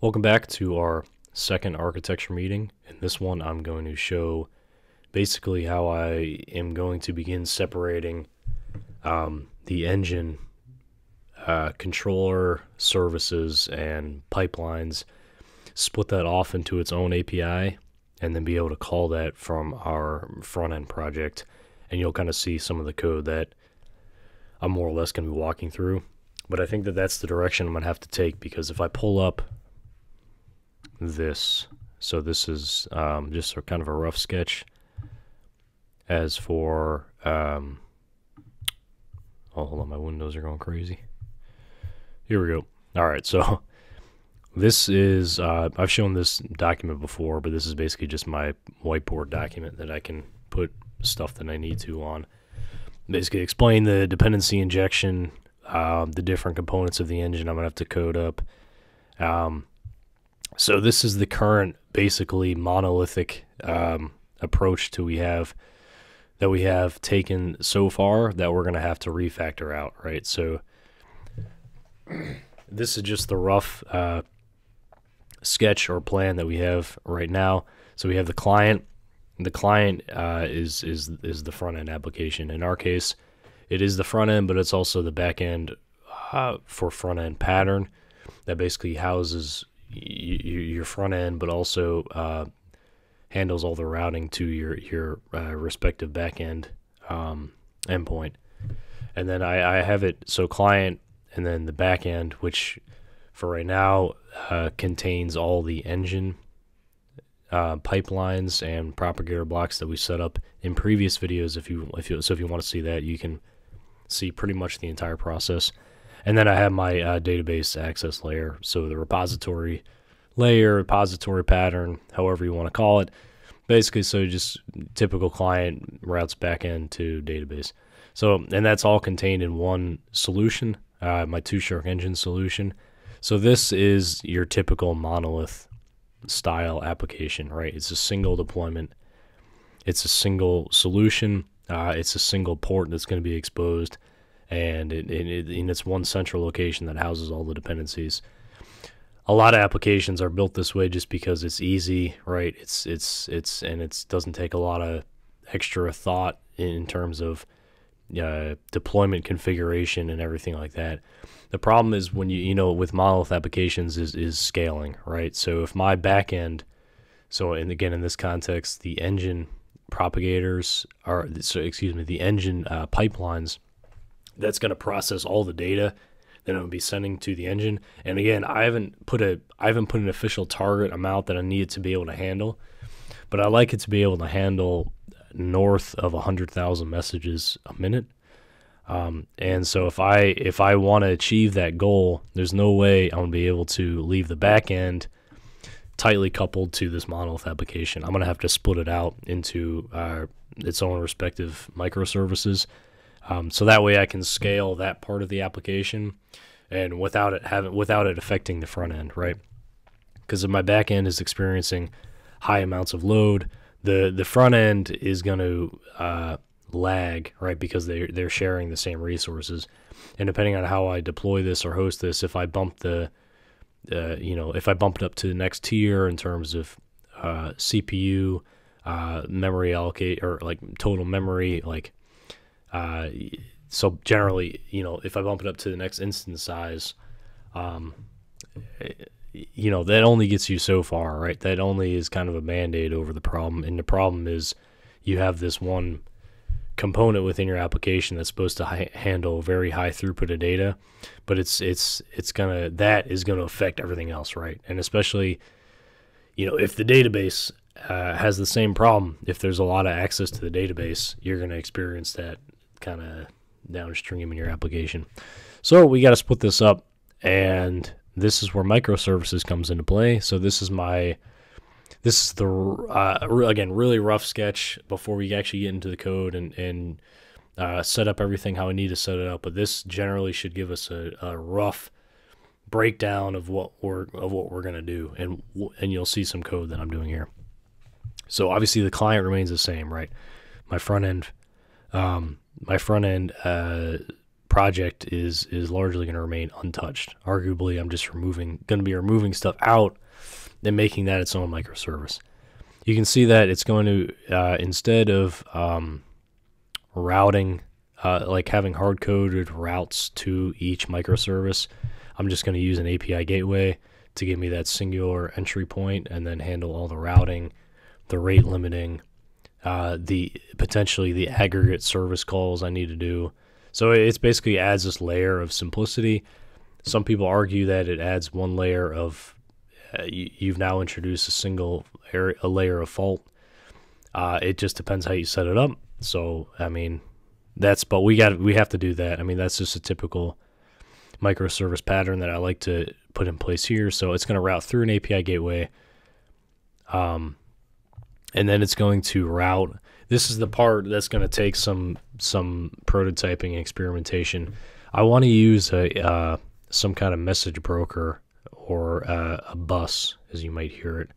Welcome back to our second architecture meeting. In this one, I'm going to show basically how I am going to begin separating the engine controller services and pipelines, split that off into its own API, and then be able to call that from our front end project. And you'll kind of see some of the code that I'm more or less going to be walking through. But I think that that's the direction I'm going to have to take, because if I pull up this, so this is just kind of a rough sketch. As for oh, hold on, my windows are going crazy. Here we go. All right, so this is I've shown this document before, but this is basically just my whiteboard document that I can put stuff that I need to on. Basically explain the dependency injection, the different components of the engine I'm gonna have to code up. So this is the current, basically monolithic approach to we have taken so far that we're gonna have to refactor out, right? So this is just the rough sketch or plan that we have right now. So we have the client. The client is the front end application. In our case, it is the front end, but it's also the back end for front end pattern that basically houses your front end, but also handles all the routing to your respective back end endpoint. And then I have it so client, and then the back end, which for right now contains all the engine pipelines and propagator blocks that we set up in previous videos. If you want to see that, you can see pretty much the entire process. And then I have my database access layer, so the repository layer, repository pattern, however you want to call it. Basically, so just typical client routes back end to database. So, and that's all contained in one solution, my Two-Stroke engine solution. So this is your typical monolith style application, right? It's a single deployment. It's a single solution. It's a single port that's going to be exposed. And it's one central location that houses all the dependencies. A lot of applications are built this way just because it's easy, right? It doesn't take a lot of extra thought in terms of deployment configuration and everything like that. The problem is when with monolith applications is scaling, right? So if my backend, and again in this context, the engine propagators the engine pipelines that's going to process all the data that it would be sending to the engine. And again, I haven't put an official target amount that I need it to be able to handle, but I like it to be able to handle north of 100,000 messages a minute. And so if I want to achieve that goal, there's no way I'm going to be able to leave the back end tightly coupled to this monolith application. I'm going to have to split it out into its own respective microservices. So that way I can scale that part of the application, and without it affecting the front end, right? Because if my back end is experiencing high amounts of load, the front end is going to lag, right? Because they're sharing the same resources, and depending on how I deploy this or host this, if I bump if I bump it up to the next tier in terms of CPU, memory allocate, or like total memory, so generally, if I bump it up to the next instance size, that only gets you so far, right? That only is kind of a band-aid over the problem. And the problem is you have this one component within your application that's supposed to handle very high throughput of data, but that is gonna affect everything else, right? And especially, if the database has the same problem, if there's a lot of access to the database, you're gonna experience that kind of downstream in your application. So we got to split this up, and this is where microservices comes into play. So this is the again, really rough sketch before we actually get into the code and set up everything how I need to set it up. But this generally should give us a rough breakdown of what we're gonna do, and you'll see some code that I'm doing here. So obviously the client remains the same, right? My front end project is largely going to remain untouched. Arguably, I'm just going to be removing stuff out and making that its own microservice. You can see that it's going to, instead of routing, like having hard-coded routes to each microservice, I'm just going to use an API gateway to give me that singular entry point and then handle all the routing, the rate limiting, potentially the aggregate service calls I need to do. So it's basically adds this layer of simplicity. Some people argue that it adds one layer of you've now introduced a layer of fault. It just depends how you set it up. So I mean, but we have to do that. I mean, that's just a typical microservice pattern that I like to put in place here. So it's going to route through an API gateway, and then it's going to route. This is the part that's going to take some prototyping and experimentation. I want to use some kind of message broker or a bus, as you might hear it.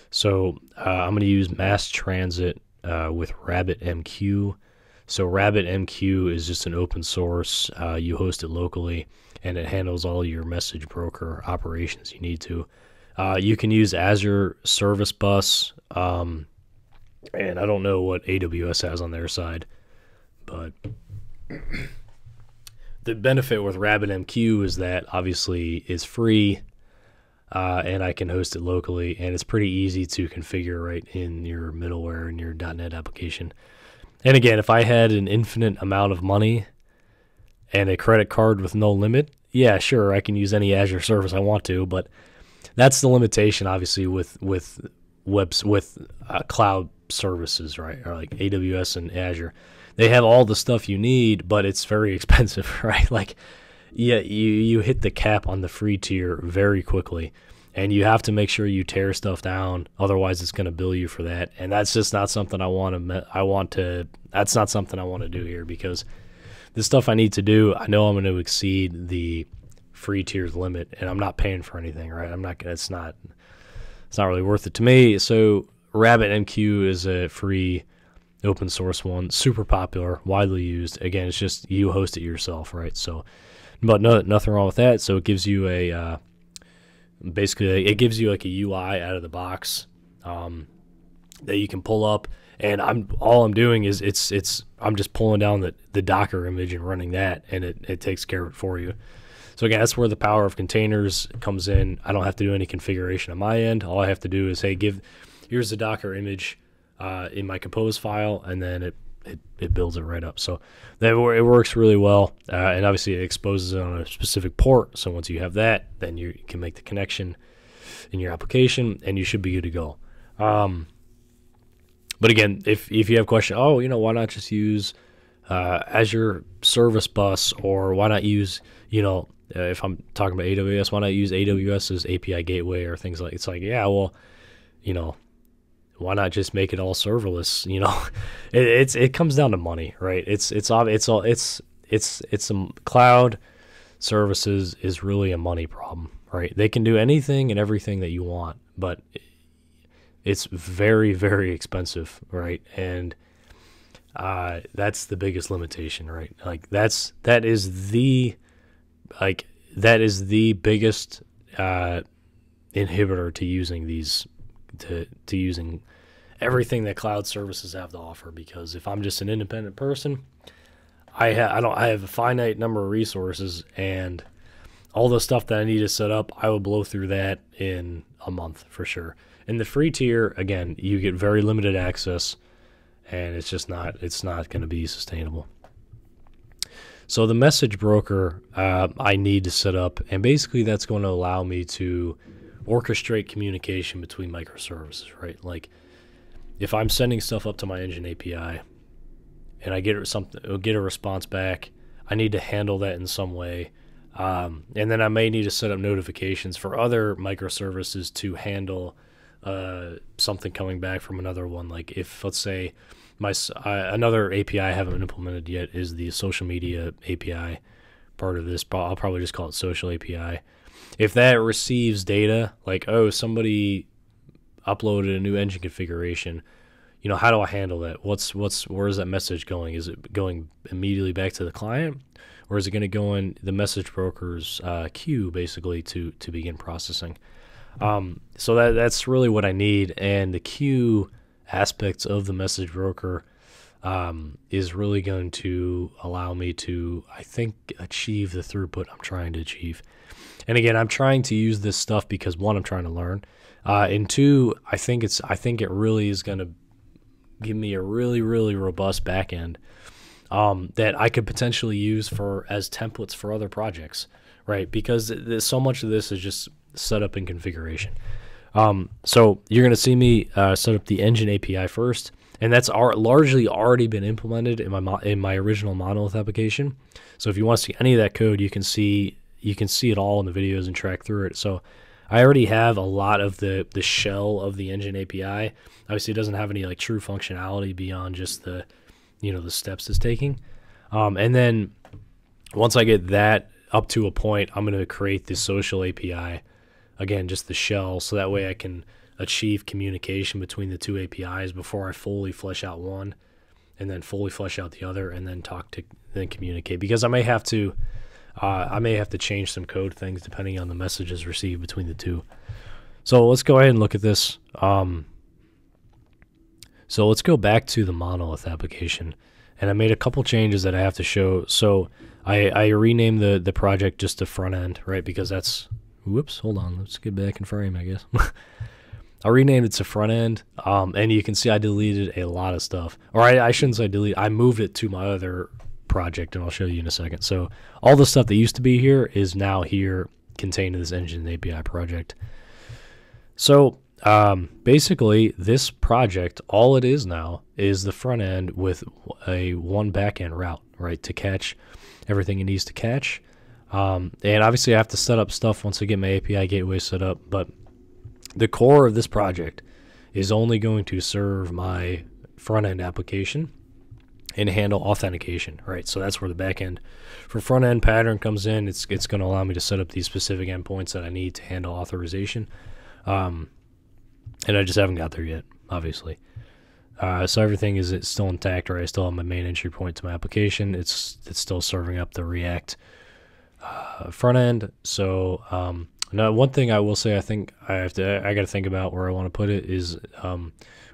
So I'm going to use mass transit with RabbitMQ. So RabbitMQ is just an open source. You host it locally, and it handles all your message broker operations you need to. You can use Azure Service Bus, and I don't know what AWS has on their side, but the benefit with RabbitMQ is that obviously it's free, and I can host it locally, and it's pretty easy to configure right in your middleware in your .NET application. And again, if I had an infinite amount of money and a credit card with no limit, yeah, sure, I can use any Azure service I want to, but that's the limitation, obviously, with cloud services, right? Or like AWS and Azure. They have all the stuff you need, but it's very expensive, right? Like, yeah, you hit the cap on the free tier very quickly, and you have to make sure you tear stuff down, otherwise it's going to bill you for that. And that's just not something that's not something I want to do here, because the stuff I need to do, I know I'm going to exceed the free tier's limit, and I'm not paying for anything, right? It's not really worth it to me. So RabbitMQ is a free open source one, super popular, widely used. Again, it's just you host it yourself, right? So, but nothing wrong with that. So it gives you basically it gives you like a UI out of the box that you can pull up, and all I'm doing is I'm just pulling down the Docker image and running that, and it takes care of it for you. So again, that's where the power of containers comes in. I don't have to do any configuration on my end. All I have to do is, hey, here's the Docker image in my compose file, and then it builds it right up. So it works really well, and obviously it exposes it on a specific port. So once you have that, then you can make the connection in your application, and you should be good to go. But again, if you have questions, why not just use Azure Service Bus, or why not use, if I'm talking about AWS, why not use AWS's API gateway or things like? It's like, yeah, well, why not just make it all serverless? It comes down to money, right? It's some cloud services is really a money problem, right? They can do anything and everything that you want, but it's very, very expensive, right? And that's the biggest limitation, right? Like that is the biggest inhibitor to using these, to using everything that cloud services have to offer. Because if I'm just an independent person, I have a finite number of resources, and all the stuff that I need to set up, I will blow through that in a month for sure. In the free tier, again, you get very limited access, and it's not going to be sustainable. So the message broker I need to set up, and basically that's going to allow me to orchestrate communication between microservices, right? Like if I'm sending stuff up to my engine API and I get a response back, I need to handle that in some way. And then I may need to set up notifications for other microservices to handle something coming back from another one. Like if, let's say, another API I haven't implemented yet is the social media API part of this. I'll probably just call it social API. If that receives data, like, oh, somebody uploaded a new engine configuration, you know, how do I handle that? Where is that message going? Is it going immediately back to the client, or is it going to go in the message broker's queue basically to begin processing? So that's really what I need, and the queue aspects of the message broker is really going to allow me to, I think, achieve the throughput I'm trying to achieve. And again, I'm trying to use this stuff because, one, I'm trying to learn, and two, I think it really is going to give me a really, really robust back end that I could potentially use as templates for other projects, right? Because so much of this is just setup and configuration. So you're going to see me set up the engine API first, and that's largely already been implemented in my original monolith application. So if you want to see any of that code, you can see it all in the videos and track through it. So I already have a lot of the shell of the engine API. Obviously, it doesn't have any like true functionality beyond just the steps it's taking. And then once I get that up to a point, I'm going to create this social API. Again, just the shell, so that way I can achieve communication between the two APIs before I fully flesh out one, and then fully flesh out the other, and then then communicate. Because I may have to change some code things depending on the messages received between the two. So let's go ahead and look at this. So let's go back to the monolith application, and I made a couple changes that I have to show. So I renamed the project just to front end, right? Because that's, whoops, hold on, let's get back in frame, I guess. I renamed it to front end, and you can see I deleted a lot of stuff. Or I shouldn't say delete, I moved it to my other project, and I'll show you in a second. So all the stuff that used to be here is now here contained in this engine API project. So basically this project, all it is now is the front end with one backend route, right, to catch everything it needs to catch. And obviously I have to set up stuff once I get my API gateway set up, but the core of this project is only going to serve my front end application and handle authentication, right? So that's where the backend for front end pattern comes in. It's going to allow me to set up these specific endpoints that I need to handle authorization. And I just haven't got there yet, obviously. So everything is still intact, right? I still have my main entry point to my application. It's still serving up the React front end. So now one thing I will say, I think I got to think about where I want to put it is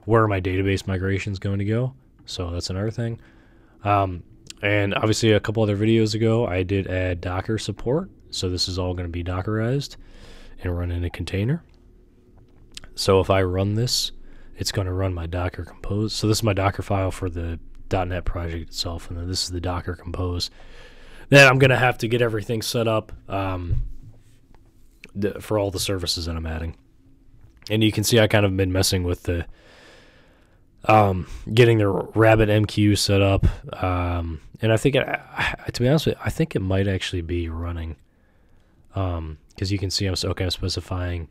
where my database migration is going to go. So that's another thing. And obviously a couple other videos ago, I did add Docker support. So this is all going to be Dockerized and run in a container. So if I run this, it's going to run my Docker Compose. So this is my Docker file for the .NET project itself, and then this is the Docker Compose. Then I'm going to have to get everything set up for all the services that I'm adding. And you can see I kind of been messing with the getting the RabbitMQ set up. And I think, to be honest with you, I think it might actually be running. Because you can see I'm specifying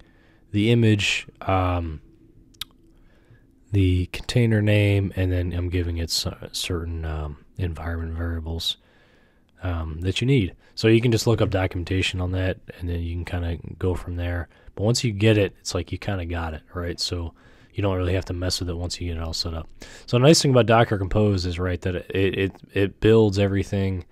the image, the container name, and then I'm giving it certain environment variables that you need. So you can just look up documentation on that, and then you can kind of go from there. But once you get it, it's like you kind of got it, right? So you don't really have to mess with it once you get it all set up. So the nice thing about Docker Compose is, right, that it builds everything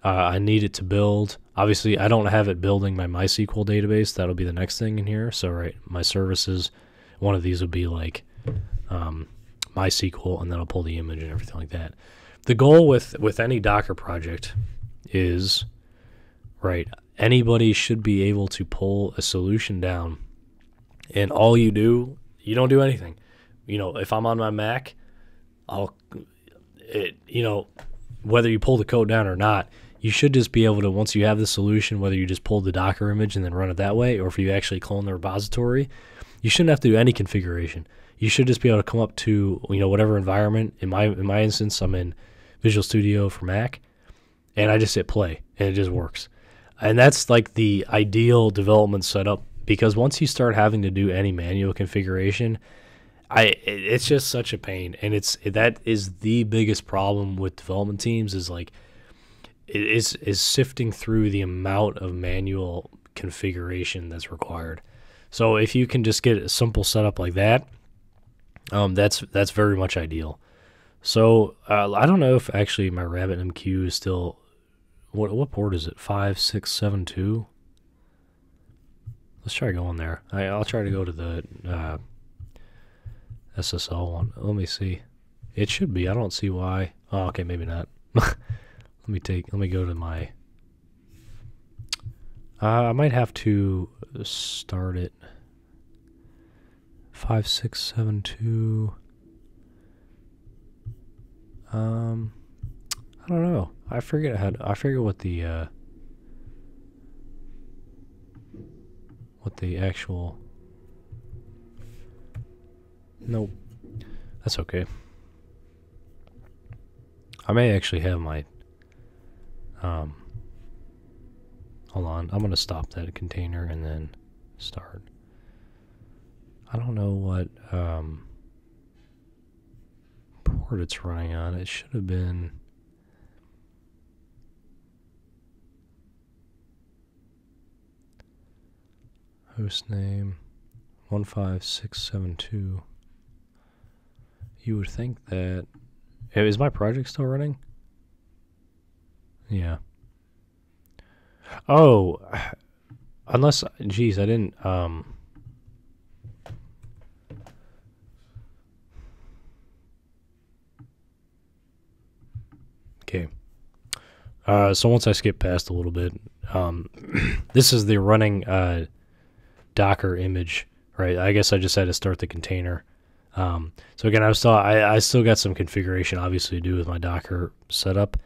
I need it to build. Obviously, I don't have it building my MySQL database. That'll be the next thing in here. So, right, my services, one of these would be like MySQL, and then I'll pull the image and everything like that. The goal with any Docker project is, right, anybody should be able to pull a solution down, and all you don't do anything. You know, if I'm on my Mac, whether you pull the code down or not, you should just be able to, once you have the solution, whether you just pull the Docker image and then run it that way, or if you actually clone the repository, you shouldn't have to do any configuration. You should just be able to come up to, whatever environment. In my instance, I'm in Visual Studio for Mac, and I just hit play, and it just works. And that's like the ideal development setup, because once you start having to do any manual configuration, it's just such a pain. And that is the biggest problem with development teams, is like is sifting through the amount of manual configuration that's required. So if you can just get a simple setup like that, That's very much ideal. So I don't know if actually my RabbitMQ is still, what port is it? 5672. Let's try going there. I'll try to go to the SSL one. Let me see. It should be. I don't see why. Oh, okay, maybe not. Let me go to my. I might have to start it. 5672. I don't know. I forget what the actual. Nope. That's okay. I may actually have my. Hold on. I'm gonna stop that container and then start. I don't know what port it's running on. It should have been. Hostname 15672. You would think that. Is my project still running? Yeah. Oh, unless, geez, I didn't. Okay. So once I skip past a little bit, this is the running Docker image, right? I guess I just had to start the container. So again, I still got some configuration obviously to do with my Docker setup,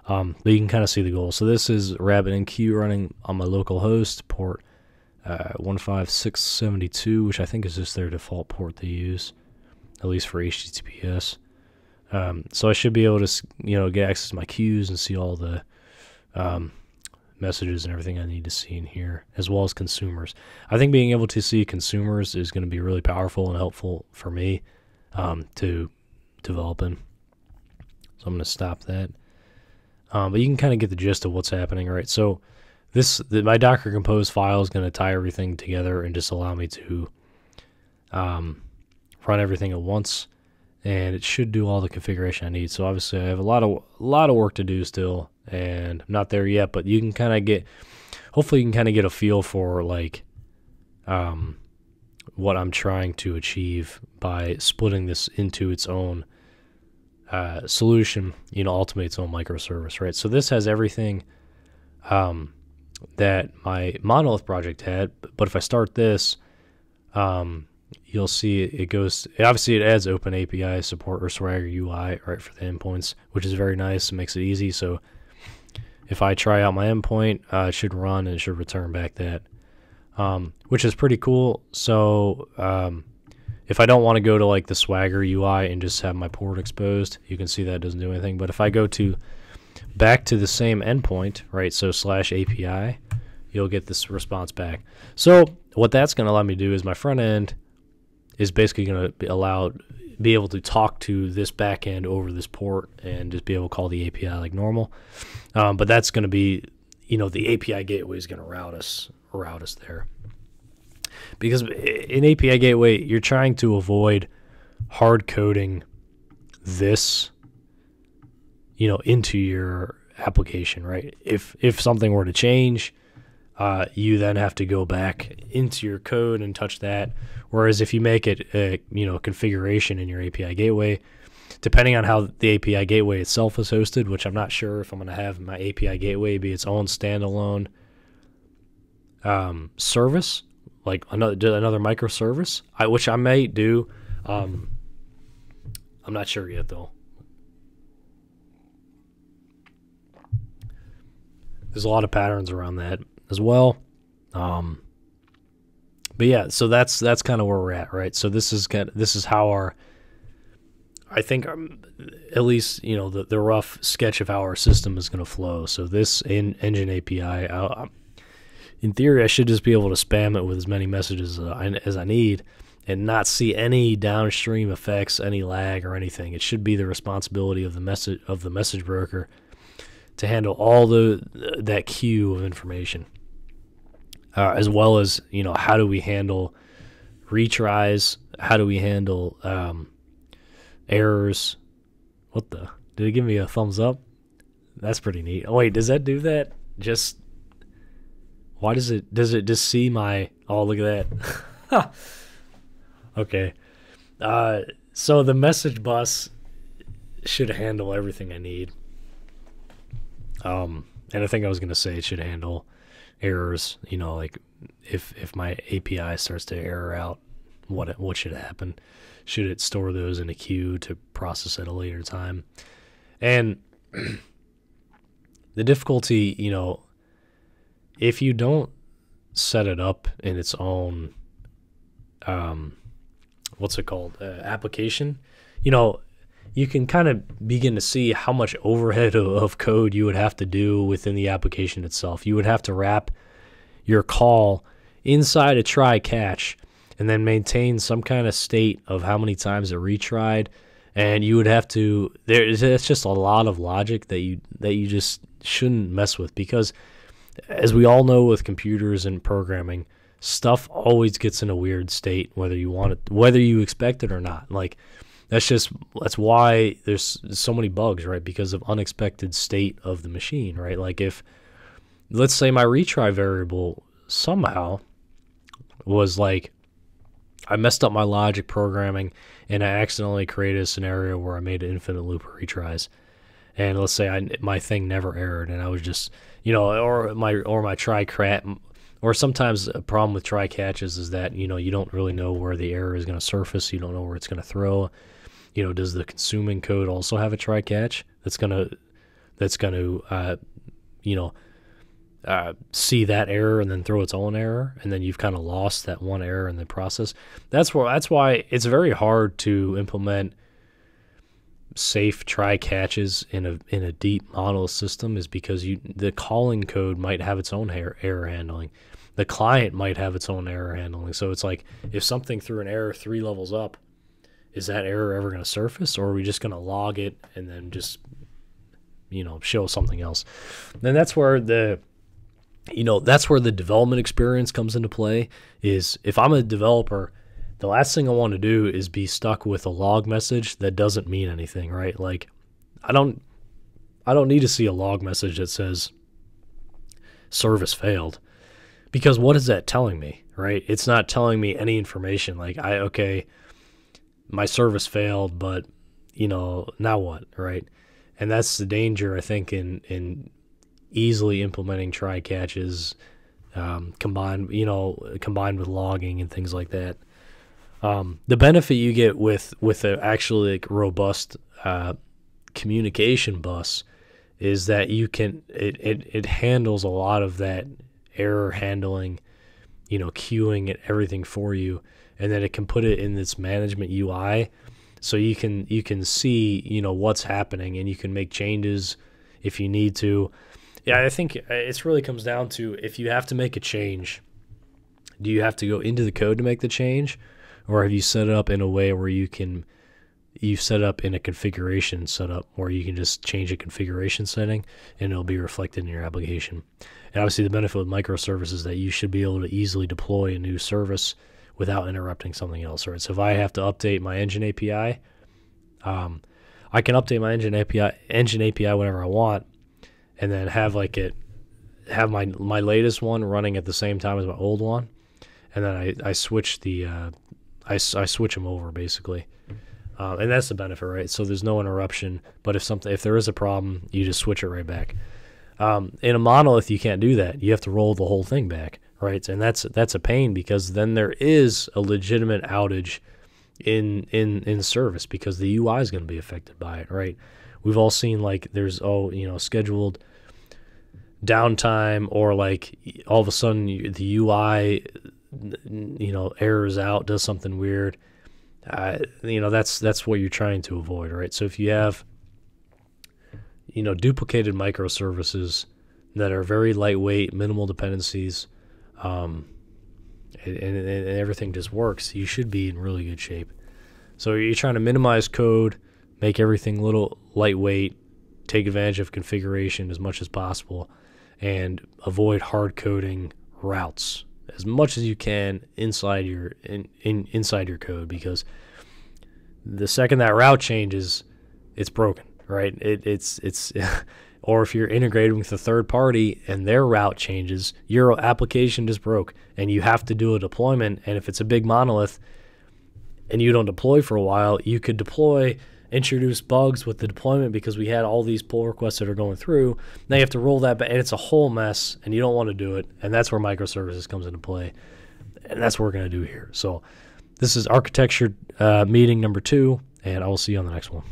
but you can kind of see the goal. So this is RabbitMQ running on my local host port 15672, which I think is just their default port they use, at least for HTTPS. So I should be able to get access to my queues and see all the messages and everything I need to see in here, as well as consumers. I think being able to see consumers is going to be really powerful and helpful for me to develop in. So I'm going to stop that. But you can kind of get the gist of what's happening, right? So my Docker Compose file is going to tie everything together and just allow me to run everything at once, and it should do all the configuration I need. So obviously I have a lot of work to do still, and I'm not there yet, but you can kind of hopefully you can kind of get a feel for like what I'm trying to achieve by splitting this into its own solution, ultimately its own microservice, right? So this has everything that my monolith project had, but if I start this, you'll see it adds Open API support or Swagger UI, right, for the endpoints, which is very nice. It makes it easy. So if I try out my endpoint, it should run and it should return back that, which is pretty cool. So if I don't want to go to like the Swagger UI and just have my port exposed, you can see that doesn't do anything. But if I go back to the same endpoint, right, so /API, you'll get this response back. So what that's going to allow me to do is my front end is basically going to be able to talk to this back end over this port and just be able to call the API like normal. But that's going to be, the API gateway is going to route us there. Because in API gateway, you're trying to avoid hard coding this, into your application, right? If something were to change, you then have to go back into your code and touch that. Whereas if you make it a configuration in your API gateway, depending on how the API gateway itself is hosted, which I'm not sure if I'm going to have my API gateway be its own standalone service, like another microservice, which I may do. I'm not sure yet though. There's a lot of patterns around that as well. But yeah, so that's kind of where we're at, right? So this is how I think at least the rough sketch of how our system is going to flow. So this engine API, in theory, I should just be able to spam it with as many messages as I need, and not see any downstream effects, any lag or anything. It should be the responsibility of the message broker to handle all that queue of information. As well as, how do we handle retries? How do we handle errors. What the? Did it give me a thumbs up? That's pretty neat. Oh, wait, does that do that? Just, why does it just see my, oh, look at that. Okay. So the message bus should handle everything I need. And I think I was going to say it should handle errors, you know, like if my API starts to error out, what should happen? Should it store those in a queue to process at a later time? And the difficulty, you know, if you don't set it up in its own, what's it called, application, you know, you can kind of begin to see how much overhead of code you would have to do within the application itself. You would have to wrap your call inside a try catch and then maintain some kind of state of how many times it retried. And you would have to, it's just a lot of logic that you just shouldn't mess with, because as we all know with computers and programming, stuff always gets in a weird state, whether you want it, whether you expect it or not. Like, that's why there's so many bugs, right? Because of unexpected state of the machine, right? Like, if, let's say my retry variable somehow was like, I messed up my logic programming and I accidentally created a scenario where I made an infinite loop of retries. And let's say my thing never errored, and I was just, you know, or my try catch, or sometimes a problem with try catches is that, you know, you don't really know where the error is going to surface. You don't know where it's going to throw. You know, does the consuming code also have a try catch that's going to, you know, see that error and then throw its own error, and then you've kind of lost that one error in the process. That's why it's very hard to implement safe try catches in a deep monolith system, is because the calling code might have its own error handling. The client might have its own error handling. So it's like, if something threw an error 3 levels up, is that error ever going to surface, or are we just going to log it and then just, you know, show something else? Then that's where the development experience comes into play. Is if I'm a developer, the last thing I want to do is be stuck with a log message that doesn't mean anything, right? Like, I don't need to see a log message that says service failed, because what is that telling me, right? It's not telling me any information. Like, okay, my service failed, but, you know, now what, right? And that's the danger, I think, in easily implementing try catches, combined with logging and things like that. The benefit you get with an actually like robust communication bus is that you can it handles a lot of that error handling, you know, queuing and everything for you, and then it can put it in this management UI, so you can see, you know, what's happening, and you can make changes if you need to. Yeah, I think it really comes down to, if you have to make a change, do you have to go into the code to make the change? Or have you set it up in a way where you set up in a configuration setup where you can just change a configuration setting and it'll be reflected in your application? And obviously the benefit with microservices is that you should be able to easily deploy a new service without interrupting something else, right? So if I have to update my engine API, I can update my engine API whenever I want, and then have my latest one running at the same time as my old one, and then I switch I switch them over, basically, and that's the benefit, right? So there's no interruption, but if there is a problem, you just switch it right back. In a monolith, you can't do that. You have to roll the whole thing back, right? And that's a pain, because then there is a legitimate outage in service, because the UI is going to be affected by it, right? We've all seen, like, there's scheduled downtime, or like all of a sudden the UI, you know, errors out, does something weird. You know, that's what you're trying to avoid, right? So if you have, you know, duplicated microservices that are very lightweight, minimal dependencies, and everything just works, you should be in really good shape. So you're trying to minimize code, make everything little lightweight, take advantage of configuration as much as possible, and avoid hard coding routes as much as you can inside your inside your code, because The second that route changes, it's broken, right? It's or if you're integrated with a third party and their route changes, your application just broke and you have to do a deployment. And if it's a big monolith and you don't deploy for a while, you could introduce bugs with the deployment because we had all these pull requests that are going through. Now you have to roll that back, and it's a whole mess, and you don't want to do it. And that's where microservices comes into play, and that's what we're going to do here. So this is architecture meeting number 2, and I will see you on the next one.